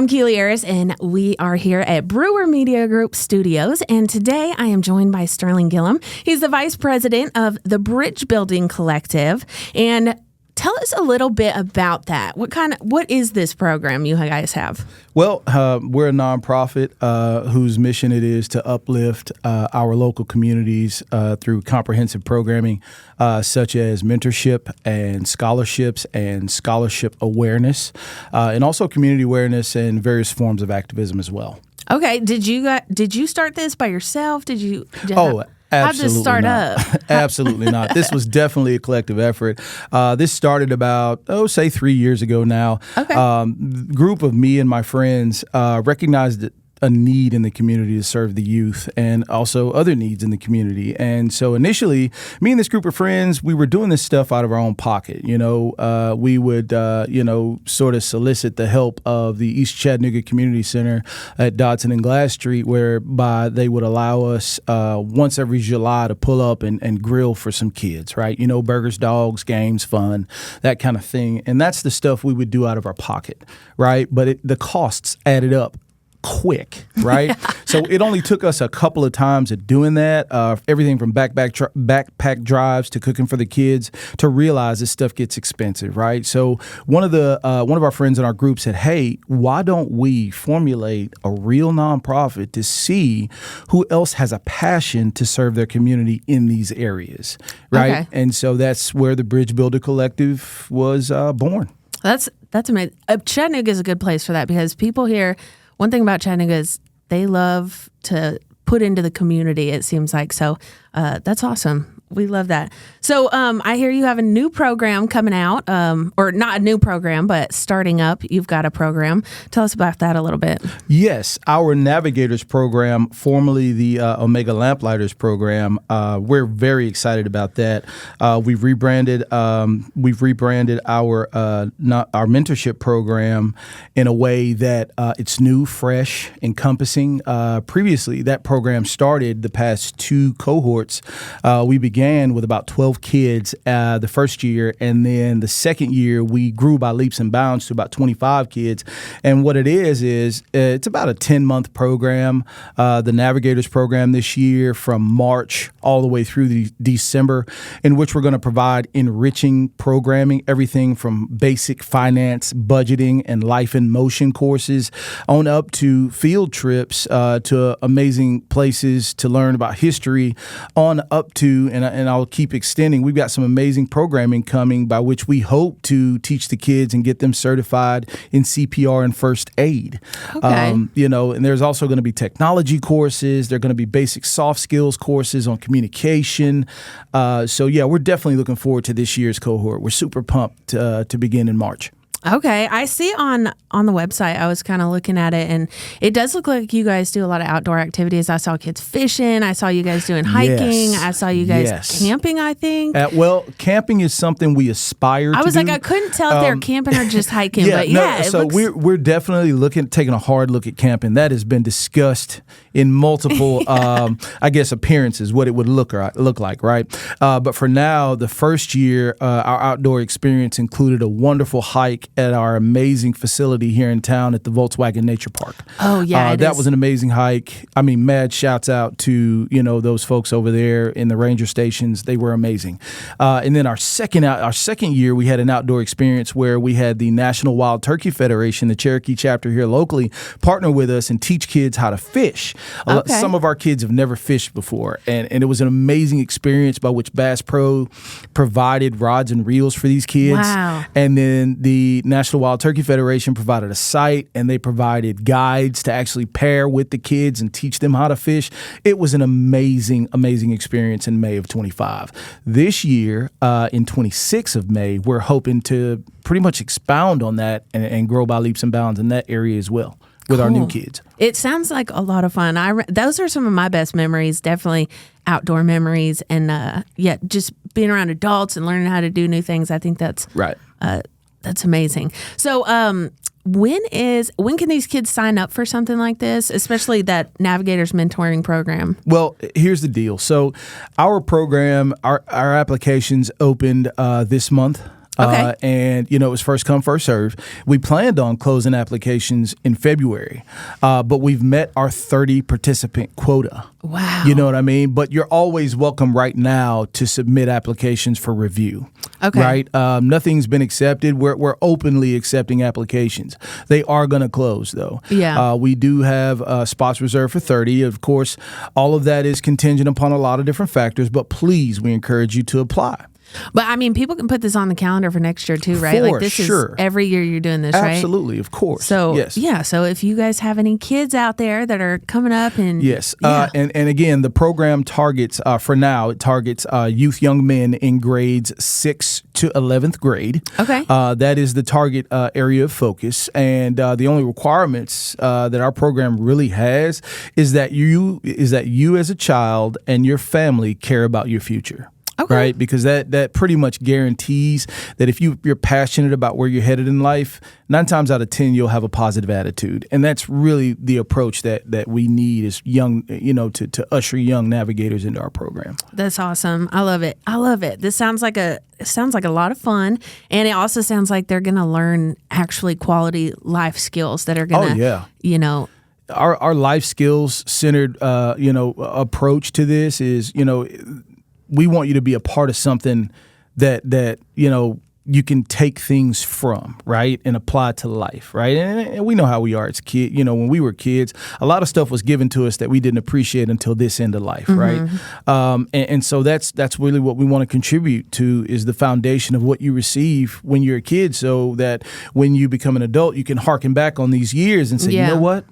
Keely Arris, and we are here at Brewer Media Group Studios. And today I am joined by Sterling Gillium. He's the vice president of the Bridge Building Collective. And tell us a little bit about that. What is this program you guys have? Well, we're a nonprofit whose mission it is to uplift our local communities through comprehensive programming such as mentorship and scholarships and scholarship awareness, and also community awareness and various forms of activism as well. Okay, did you start this by yourself? Absolutely how'd this start not. up? Absolutely not. This was definitely a collective effort. This started about, say 3 years ago now. Okay. Group of me and my friends recognized a need in the community to serve the youth and also other needs in the community. And so initially, me and this group of friends, we were doing this stuff out of our own pocket. We would, sort of solicit the help of the East Chattanooga Community Center at Dodson and Glass Street, whereby they would allow us once every July to pull up and grill for some kids, right? Burgers, dogs, games, fun, that kind of thing. And that's the stuff we would do out of our pocket, right? But the costs added up quick, right? So it only took us a couple of times of doing that, everything from backpack drives to cooking for the kids, to realize this stuff gets expensive, right? So one of our friends in our group said, hey, why don't we formulate a real nonprofit to see who else has a passion to serve their community in these areas, right? Okay. And so that's where the Bridge Builder Collective was born. That's amazing. Chattanooga is a good place for that because people here, one thing about Chattanooga is they love to put into the community, it seems like. So that's awesome. We love that. So I hear you have a new program coming out, or not a new program, but starting up. You've got a program. Tell us about that a little bit. Yes, our Navigators program, formerly the Omega Lamplighters program. We're very excited about that. We've rebranded our mentorship program in a way that it's new, fresh, encompassing. Previously, that program started the past two cohorts. We began with about 12 kids the first year, and then the second year we grew by leaps and bounds to about 25 kids. And what it is it's about a 10-month program, the Navigators program this year, from March all the way through December, in which we're going to provide enriching programming, everything from basic finance, budgeting, and life in motion courses on up to field trips to amazing places to learn about history, on up to, and I'll keep extending, we've got some amazing programming coming by which we hope to teach the kids and get them certified in CPR and first aid. Okay. And there's also going to be technology courses. There are going to be basic soft skills courses on communication. We're definitely looking forward to this year's cohort. We're super pumped to begin in March. Okay. I see on the website, I was kind of looking at it, and it does look like you guys do a lot of outdoor activities. I saw kids fishing. I saw you guys doing hiking. Yes. I saw you guys camping, I think. Camping is something we aspire to do. I was like, I couldn't tell if they were camping or just hiking, we're definitely taking a hard look at camping. That has been discussed in multiple, appearances, what it would look like, right? But for now, the first year, our outdoor experience included a wonderful hike at our amazing facility here in town at the Volkswagen Nature Park. Oh, yeah. That was an amazing hike. I mean, mad shouts out to, those folks over there in the ranger stations. They were amazing. And then our second year, we had an outdoor experience where we had the National Wild Turkey Federation, the Cherokee chapter here locally, partner with us and teach kids how to fish. Okay. Some of our kids have never fished before, and it was an amazing experience by which Bass Pro provided rods and reels for these kids. Wow. And then the National Wild Turkey Federation provided a site, and they provided guides to actually pair with the kids and teach them how to fish. It was an amazing, amazing experience in May of 25. This year, in 26 of May, we're hoping to pretty much expound on that and grow by leaps and bounds in that area as well with our new kids. It sounds like a lot of fun. Those are some of my best memories, definitely outdoor memories, and just being around adults and learning how to do new things. I think that's right. That's amazing. So when can these kids sign up for something like this, especially that Navigators Mentoring Program? Well, here's the deal. So our program, our applications opened this month. Okay. And, it was first come, first serve. We planned on closing applications in February, but we've met our 30 participant quota. Wow. You know what I mean? But you're always welcome right now to submit applications for review. Okay. Right? Nothing's been accepted. We're openly accepting applications. They are going to close, though. Yeah. We do have spots reserved for 30. Of course, all of that is contingent upon a lot of different factors, but please, we encourage you to apply. But I mean, people can put this on the calendar for next year too, right? For Like this sure. is every year you're doing this, right? Absolutely, of course. So yes. yeah, so if you guys have any kids out there that are coming up and yes, yeah. And again, the program targets for now it targets youth young men in grades 6 to 11th grade. Okay. That is the target area of focus, and the only requirements that our program really has is that you as a child and your family care about your future. Okay. Right, because that pretty much guarantees that if you're passionate about where you're headed in life, 9 times out of 10 you'll have a positive attitude, and that's really the approach that we need as young, to usher young navigators into our program. That's awesome. I love it. This sounds like a lot of fun, and it also sounds like they're going to learn actually quality life skills that are going to, Our life skills centered, approach to this is, we want you to be a part of something that you can take things from, right, and apply to life, right? And we know how we are as kids. When we were kids, a lot of stuff was given to us that we didn't appreciate until this end of life, right? And so that's really what we want to contribute to, is the foundation of what you receive when you're a kid, so that when you become an adult, you can harken back on these years and say, you know what?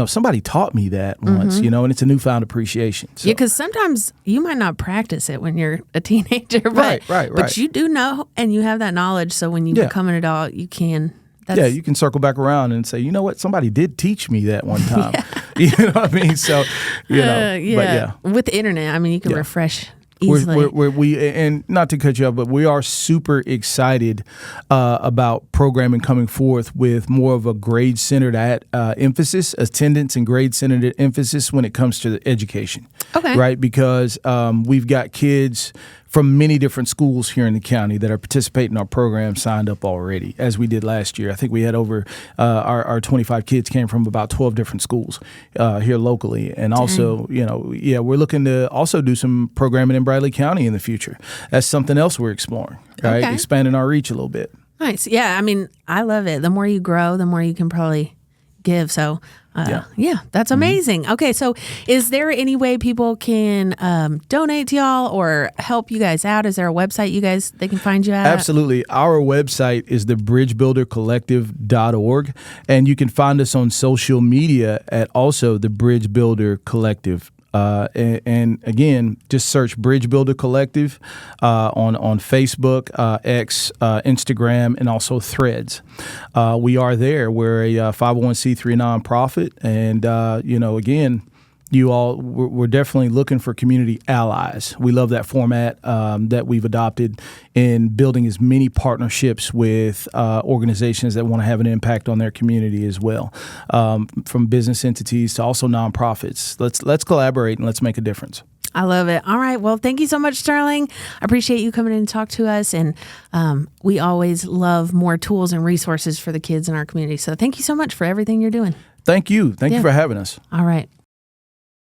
Somebody taught me that once, and it's a newfound appreciation. So. Yeah, because sometimes you might not practice it when you're a teenager, but right. But you do know, and you have that knowledge. So when you become an adult, you can. You can circle back around and say, you know what, somebody did teach me that one time. You know what I mean? So, but with the internet, I mean, you can refresh. Easily. We and not to cut you off, but we are super excited about programming coming forth with more of a grade-centered emphasis, attendance and grade-centered emphasis when it comes to the education. Okay. Right? Because we've got kids from many different schools here in the county that are participating in our program signed up already, as we did last year. I think we had over our 25 kids came from about 12 different schools here locally. And also, we're looking to also do some programming in Bradley County in the future. That's something else we're exploring, right? Okay. Expanding our reach a little bit. Nice. Yeah, I mean, I love it. The more you grow, the more you can probably give. So, that's amazing. Okay, so is there any way people can donate to y'all or help you guys out? Is there a website they can find you at? Absolutely. Our website is thebridgebuildercollective.org, and you can find us on social media at also the Bridge Builder Collective. And again, just search Bridge Builder Collective on Facebook, X, Instagram, and also Threads. We are there. We're a 501c3 nonprofit, and again, we're definitely looking for community allies. We love that format that we've adopted in building as many partnerships with organizations that want to have an impact on their community as well, from business entities to also nonprofits. Let's collaborate and let's make a difference. I love it. All right. Well, thank you so much, Sterling. I appreciate you coming in and talk to us. And we always love more tools and resources for the kids in our community. So thank you so much for everything you're doing. Thank you. Thank you for having us. All right.